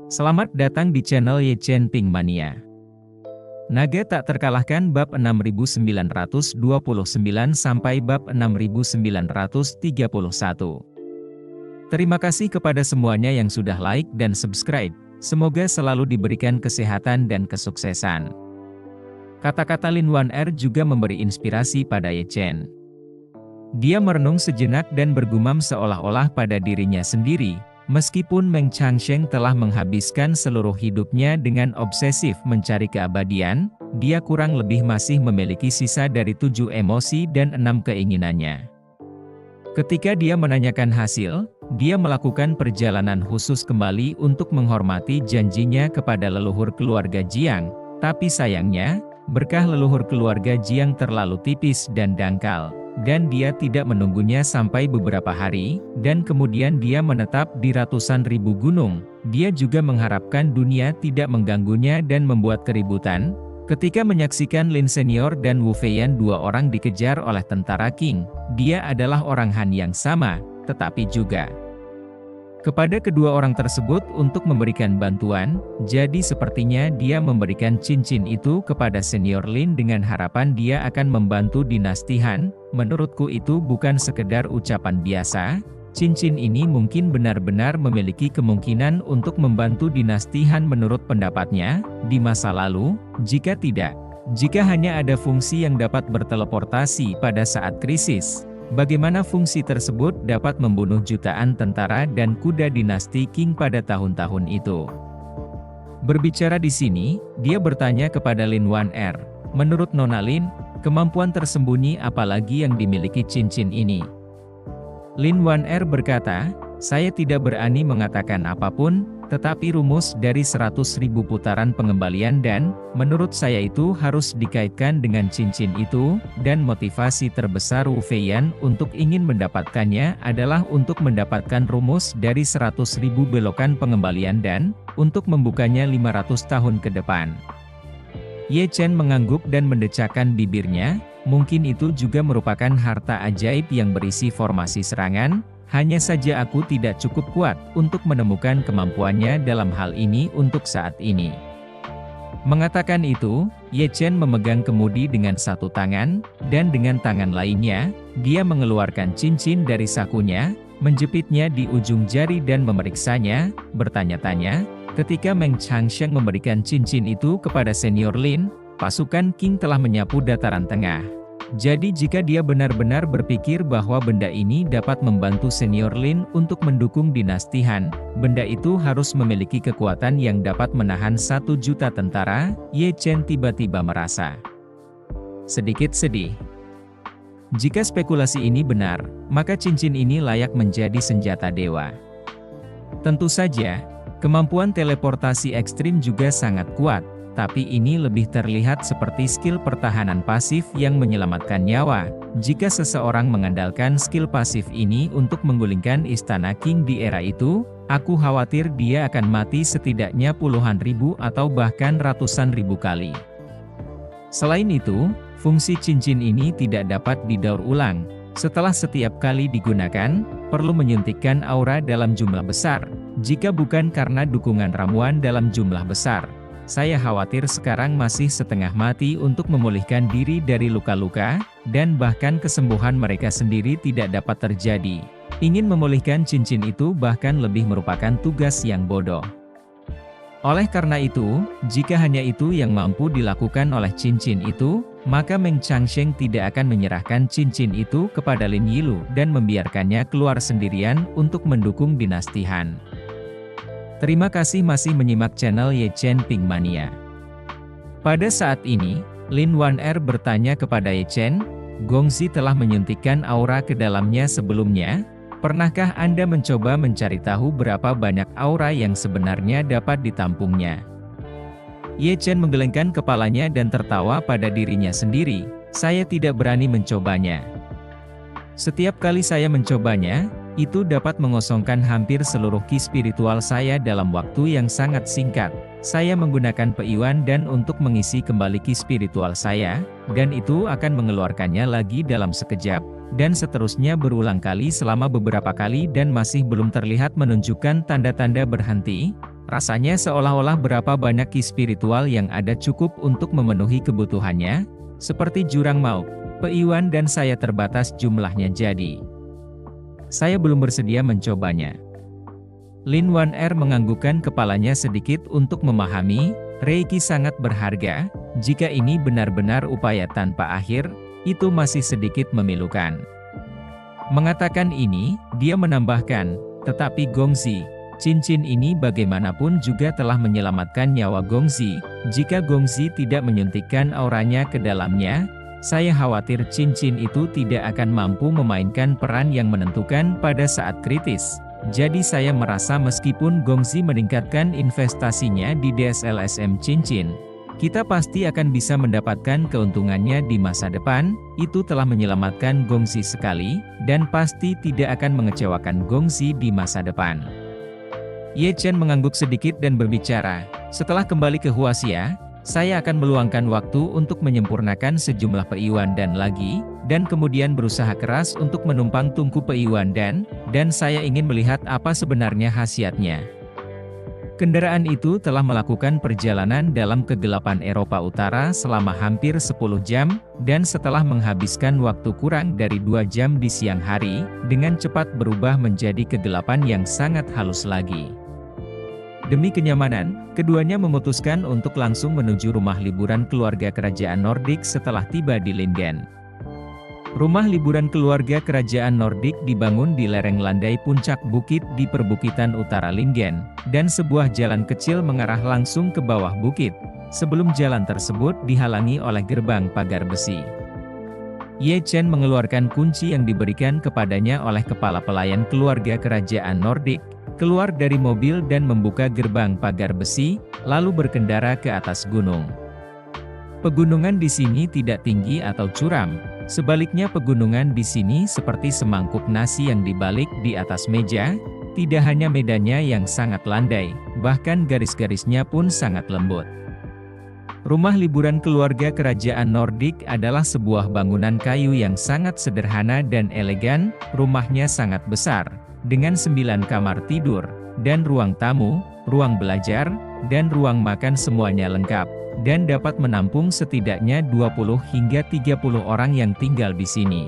Selamat datang di channel Ye Chen Ping Mania. Naga tak terkalahkan bab 6929 sampai bab 6931. Terima kasih kepada semuanya yang sudah like dan subscribe. Semoga selalu diberikan kesehatan dan kesuksesan. Kata-kata Lin Wan Er juga memberi inspirasi pada Ye Chen. Dia merenung sejenak dan bergumam seolah-olah pada dirinya sendiri. Meskipun Meng Changsheng telah menghabiskan seluruh hidupnya dengan obsesif mencari keabadian, dia kurang lebih masih memiliki sisa dari 7 emosi dan 6 keinginannya. Ketika dia menanyakan hasil, dia melakukan perjalanan khusus kembali untuk menghormati janjinya kepada leluhur keluarga Jiang, tapi sayangnya, berkah leluhur keluarga Jiang terlalu tipis dan dangkal. Dan dia tidak menunggunya sampai beberapa hari, dan kemudian dia menetap di ratusan ribu gunung. Dia juga mengharapkan dunia tidak mengganggunya dan membuat keributan. Ketika menyaksikan Lin Senior dan Wu Feiyan, dua orang dikejar oleh tentara Qing, dia adalah orang Han yang sama, tetapi juga kepada kedua orang tersebut untuk memberikan bantuan. Jadi sepertinya dia memberikan cincin itu kepada Senior Lin dengan harapan dia akan membantu dinasti Han. Menurutku itu bukan sekedar ucapan biasa. Cincin ini mungkin benar-benar memiliki kemungkinan untuk membantu dinasti Han menurut pendapatnya di masa lalu. Jika tidak, jika hanya ada fungsi yang dapat berteleportasi pada saat krisis, bagaimana fungsi tersebut dapat membunuh jutaan tentara dan kuda dinasti Qing pada tahun-tahun itu? Berbicara di sini, dia bertanya kepada Lin Wan Er, menurut Nona Lin, kemampuan tersembunyi apalagi yang dimiliki cincin ini? Lin Wan Er berkata, saya tidak berani mengatakan apapun, tetapi rumus dari 100.000 putaran pengembalian dan, menurut saya itu harus dikaitkan dengan cincin itu, dan motivasi terbesar Wu Feiyan untuk ingin mendapatkannya adalah untuk mendapatkan rumus dari 100.000 belokan pengembalian dan, untuk membukanya 500 tahun ke depan. Ye Chen mengangguk dan mendecakkan bibirnya, mungkin itu juga merupakan harta ajaib yang berisi formasi serangan. Hanya saja aku tidak cukup kuat untuk menemukan kemampuannya dalam hal ini untuk saat ini. Mengatakan itu, Ye Chen memegang kemudi dengan satu tangan, dan dengan tangan lainnya, dia mengeluarkan cincin dari sakunya, menjepitnya di ujung jari dan memeriksanya, bertanya-tanya. Ketika Meng Changsheng memberikan cincin itu kepada Senior Lin, pasukan Qing telah menyapu dataran tengah. Jadi jika dia benar-benar berpikir bahwa benda ini dapat membantu Senior Lin untuk mendukung dinasti Han, benda itu harus memiliki kekuatan yang dapat menahan 1 juta tentara. Ye Chen tiba-tiba merasa sedikit sedih. Jika spekulasi ini benar, maka cincin ini layak menjadi senjata dewa. Tentu saja, kemampuan teleportasi ekstrim juga sangat kuat. Tapi ini lebih terlihat seperti skill pertahanan pasif yang menyelamatkan nyawa. Jika seseorang mengandalkan skill pasif ini untuk menggulingkan istana Qing di era itu, aku khawatir dia akan mati setidaknya puluhan ribu atau bahkan ratusan ribu kali. Selain itu, fungsi cincin ini tidak dapat didaur ulang. Setelah setiap kali digunakan, perlu menyuntikkan aura dalam jumlah besar. Jika bukan karena dukungan ramuan dalam jumlah besar, saya khawatir sekarang masih setengah mati untuk memulihkan diri dari luka-luka, dan bahkan kesembuhan mereka sendiri tidak dapat terjadi. Ingin memulihkan cincin itu bahkan lebih merupakan tugas yang bodoh. Oleh karena itu, jika hanya itu yang mampu dilakukan oleh cincin itu, maka Meng Changsheng tidak akan menyerahkan cincin itu kepada Lin Yilu dan membiarkannya keluar sendirian untuk mendukung dinasti Han. Terima kasih masih menyimak channel Ye Chen Ping Mania. Pada saat ini, Lin Wan Er bertanya kepada Ye Chen, Gongzi telah menyuntikkan aura ke dalamnya sebelumnya, pernahkah Anda mencoba mencari tahu berapa banyak aura yang sebenarnya dapat ditampungnya? Ye Chen menggelengkan kepalanya dan tertawa pada dirinya sendiri, saya tidak berani mencobanya. Setiap kali saya mencobanya, Itu dapat mengosongkan hampir seluruh ki spiritual saya dalam waktu yang sangat singkat. Saya menggunakan Pe Iwan dan untuk mengisi kembali ki spiritual saya, dan itu akan mengeluarkannya lagi dalam sekejap. Dan seterusnya berulang kali selama beberapa kali dan masih belum terlihat menunjukkan tanda-tanda berhenti. Rasanya seolah-olah berapa banyak ki spiritual yang ada cukup untuk memenuhi kebutuhannya, seperti jurang maut. Pe Iwan dan saya terbatas jumlahnya jadi. Saya belum bersedia mencobanya. Lin Wan Er menganggukkan kepalanya sedikit untuk memahami, Reiki sangat berharga, jika ini benar-benar upaya tanpa akhir, itu masih sedikit memilukan. Mengatakan ini, dia menambahkan, tetapi Gongzi, cincin ini bagaimanapun juga telah menyelamatkan nyawa Gongzi, jika Gongzi tidak menyuntikkan auranya ke dalamnya, saya khawatir cincin itu tidak akan mampu memainkan peran yang menentukan pada saat kritis. Jadi saya merasa meskipun Gongzi meningkatkan investasinya di DSLSM cincin, kita pasti akan bisa mendapatkan keuntungannya di masa depan. Itu telah menyelamatkan Gongzi sekali, dan pasti tidak akan mengecewakan Gongzi di masa depan. Ye Chen mengangguk sedikit dan berbicara, setelah kembali ke Huaxia, saya akan meluangkan waktu untuk menyempurnakan sejumlah Pe Iwan dan kemudian berusaha keras untuk menumpang tungku Pe Iwan dan saya ingin melihat apa sebenarnya khasiatnya. Kendaraan itu telah melakukan perjalanan dalam kegelapan Eropa Utara selama hampir 10 jam, dan setelah menghabiskan waktu kurang dari 2 jam di siang hari, dengan cepat berubah menjadi kegelapan yang sangat halus lagi. Demi kenyamanan, keduanya memutuskan untuk langsung menuju rumah liburan keluarga kerajaan Nordik setelah tiba di Lingen. Rumah liburan keluarga kerajaan Nordik dibangun di lereng landai puncak bukit di perbukitan utara Lingen, dan sebuah jalan kecil mengarah langsung ke bawah bukit, sebelum jalan tersebut dihalangi oleh gerbang pagar besi. Ye Chen mengeluarkan kunci yang diberikan kepadanya oleh kepala pelayan keluarga kerajaan Nordik, keluar dari mobil dan membuka gerbang pagar besi, lalu berkendara ke atas gunung. Pegunungan di sini tidak tinggi atau curam, sebaliknya pegunungan di sini seperti semangkuk nasi yang dibalik di atas meja, tidak hanya medannya yang sangat landai, bahkan garis-garisnya pun sangat lembut. Rumah liburan keluarga kerajaan Nordik adalah sebuah bangunan kayu yang sangat sederhana dan elegan, rumahnya sangat besar, dengan 9 kamar tidur, dan ruang tamu, ruang belajar, dan ruang makan semuanya lengkap, dan dapat menampung setidaknya 20 hingga 30 orang yang tinggal di sini.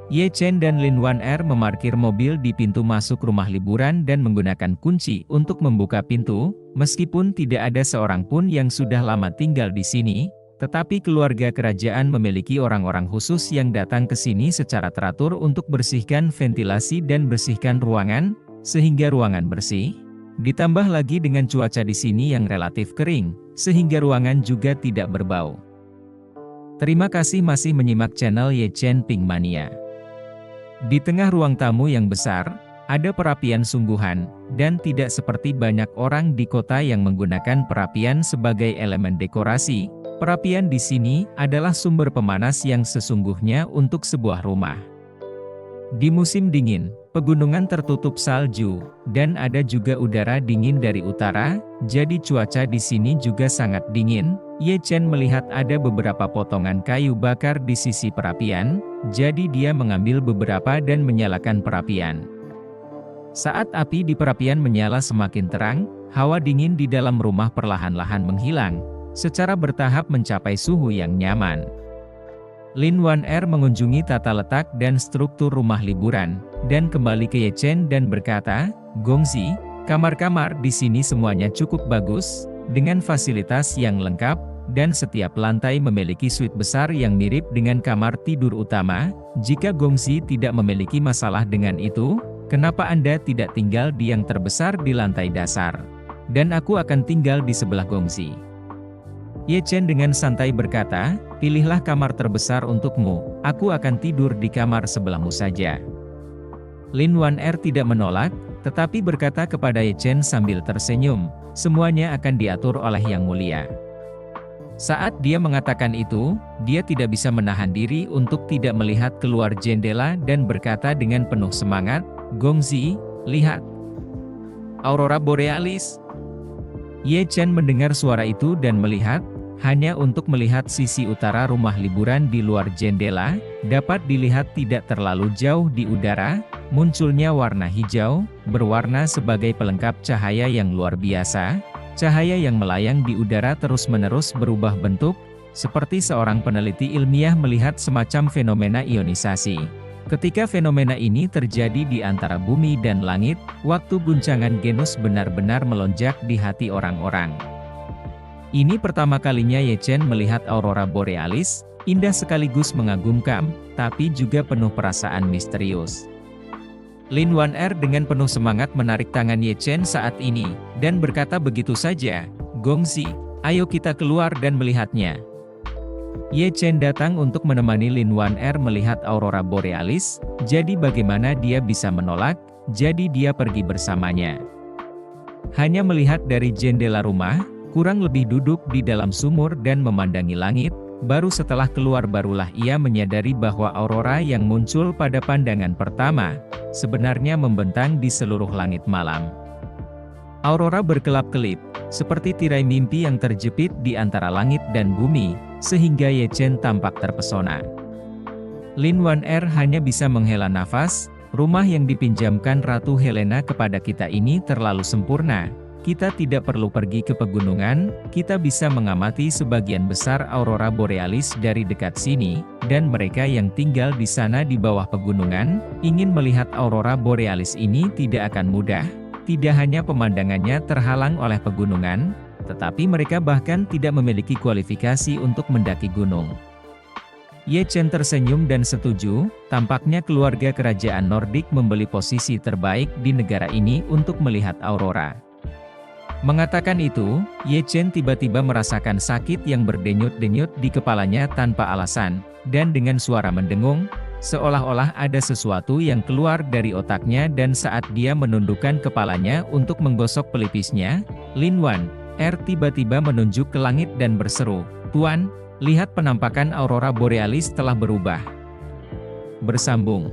Ye Chen dan Lin Wan Er memarkir mobil di pintu masuk rumah liburan dan menggunakan kunci untuk membuka pintu, meskipun tidak ada seorang pun yang sudah lama tinggal di sini, tetapi keluarga kerajaan memiliki orang-orang khusus yang datang ke sini secara teratur untuk bersihkan ventilasi dan bersihkan ruangan, sehingga ruangan bersih. Ditambah lagi dengan cuaca di sini yang relatif kering, sehingga ruangan juga tidak berbau. Terima kasih masih menyimak channel Ye Chen Ping Mania. Di tengah ruang tamu yang besar, ada perapian sungguhan, dan tidak seperti banyak orang di kota yang menggunakan perapian sebagai elemen dekorasi. Perapian di sini adalah sumber pemanas yang sesungguhnya untuk sebuah rumah. Di musim dingin, pegunungan tertutup salju, dan ada juga udara dingin dari utara, jadi cuaca di sini juga sangat dingin. Ye Chen melihat ada beberapa potongan kayu bakar di sisi perapian, jadi dia mengambil beberapa dan menyalakan perapian. Saat api di perapian menyala semakin terang, hawa dingin di dalam rumah perlahan-lahan menghilang, secara bertahap mencapai suhu yang nyaman. Lin Wan Er mengunjungi tata letak dan struktur rumah liburan, dan kembali ke Ye Chen dan berkata, "Gongzi, kamar-kamar di sini semuanya cukup bagus, dengan fasilitas yang lengkap, dan setiap lantai memiliki suite besar yang mirip dengan kamar tidur utama. Jika Gongzi tidak memiliki masalah dengan itu, kenapa Anda tidak tinggal di yang terbesar di lantai dasar? Dan aku akan tinggal di sebelah Gongzi." Ye Chen dengan santai berkata, "Pilihlah kamar terbesar untukmu, aku akan tidur di kamar sebelahmu saja." Lin Wan Er tidak menolak, tetapi berkata kepada Ye Chen sambil tersenyum, "Semuanya akan diatur oleh Yang Mulia." Saat dia mengatakan itu, dia tidak bisa menahan diri untuk tidak melihat keluar jendela dan berkata dengan penuh semangat, Gongzi, lihat. Aurora Borealis. Ye Chen mendengar suara itu dan melihat, hanya untuk melihat sisi utara rumah liburan di luar jendela, dapat dilihat tidak terlalu jauh di udara, munculnya warna hijau, berwarna sebagai pelengkap cahaya yang luar biasa. Cahaya yang melayang di udara terus-menerus berubah bentuk, seperti seorang peneliti ilmiah melihat semacam fenomena ionisasi. Ketika fenomena ini terjadi di antara bumi dan langit, waktu guncangan genus benar-benar melonjak di hati orang-orang. Ini pertama kalinya Ye Chen melihat aurora borealis, indah sekaligus mengagumkan, tapi juga penuh perasaan misterius. Lin Wan-er dengan penuh semangat menarik tangan Ye Chen saat ini, dan berkata begitu saja, "Gongzi, ayo kita keluar dan melihatnya." Ye Chen datang untuk menemani Lin Wan-er melihat aurora borealis, jadi bagaimana dia bisa menolak, jadi dia pergi bersamanya. Hanya melihat dari jendela rumah, kurang lebih duduk di dalam sumur dan memandangi langit, baru setelah keluar barulah ia menyadari bahwa aurora yang muncul pada pandangan pertama, sebenarnya membentang di seluruh langit malam. Aurora berkelap-kelip, seperti tirai mimpi yang terjepit di antara langit dan bumi, sehingga Ye Chen tampak terpesona. Lin Wan-er hanya bisa menghela nafas, rumah yang dipinjamkan Ratu Helena kepada kita ini terlalu sempurna. Kita tidak perlu pergi ke pegunungan, kita bisa mengamati sebagian besar aurora borealis dari dekat sini, dan mereka yang tinggal di sana di bawah pegunungan, ingin melihat aurora borealis ini tidak akan mudah. Tidak hanya pemandangannya terhalang oleh pegunungan, tetapi mereka bahkan tidak memiliki kualifikasi untuk mendaki gunung. Ye Chen tersenyum dan setuju, tampaknya keluarga kerajaan Nordik membeli posisi terbaik di negara ini untuk melihat aurora. Mengatakan itu, Ye Chen tiba-tiba merasakan sakit yang berdenyut-denyut di kepalanya tanpa alasan, dan dengan suara mendengung, seolah-olah ada sesuatu yang keluar dari otaknya dan saat dia menundukkan kepalanya untuk menggosok pelipisnya, Lin Wan-er tiba-tiba menunjuk ke langit dan berseru, "Tuan, lihat penampakan aurora borealis telah berubah." Bersambung.